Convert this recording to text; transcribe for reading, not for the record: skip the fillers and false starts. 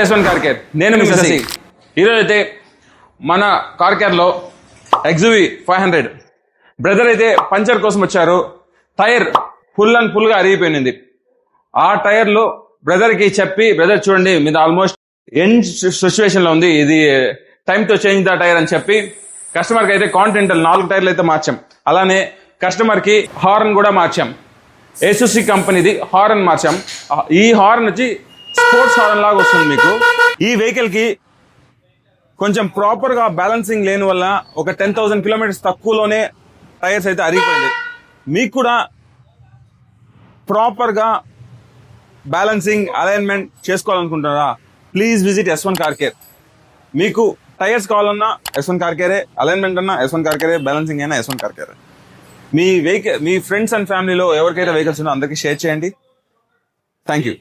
S1 car care. నేను మీ శశి. ఈరోజు అయితే మన కార్ కేర్ లో XUV 500 బ్రదర్ అయితే పంచర్ కోసం వచ్చారు. టైర్ ఫుల్ అండ్ ఫుల్ గా అరిగిపోయింది. ఆ టైర్ లో బ్రదర్ కి చెప్పి, బ్రదర్ చూడండి మీద ఆల్మోస్ట్ ఎండ్ సిచ్యువేషన్ లో ఉంది, ఇది టైమ్ తో చేంజ్ ద టైర్ అని చెప్పి కస్టమర్ కి అయితే కాంటినెంటల్ 4 టైర్లు అయితే మార్చాం. అలానే కస్టమర్ కి హార్న్ కూడా మార్చాం. ASUS కంపెనీది హార్న్ మార్చాం. ఈ హార్న్ వచ్చి స్పోర్ట్స్ హార్న్ లాగా వస్తుంది మీకు. ఈ వెహికల్ కి కొంచెం ప్రాపర్ గా బ్యాలెన్సింగ్ లేని వల్ల ఒక 10,000 కిలోమీటర్స్ తక్కువలోనే టైర్స్ అయితే అరిగిపోయింది. మీకు కూడా ప్రాపర్ గా బ్యాలెన్సింగ్ అలైన్మెంట్ చేసుకోవాలనుకుంటున్నారా? Please visit S1 car care. మీకు టైర్స్ కావాలన్నా S1 కార్ కేరే, అలైన్మెంట్ అన్నా S1 కార్ కేరే, బ్యాలెన్సింగ్ అయినా S1 కార్ కేరే. మీ ఫ్రెండ్స్ అండ్ ఫ్యామిలీలో ఎవరికైతే వెహికల్స్ ఉన్నో అందరికీ షేర్ చేయండి. Thank you.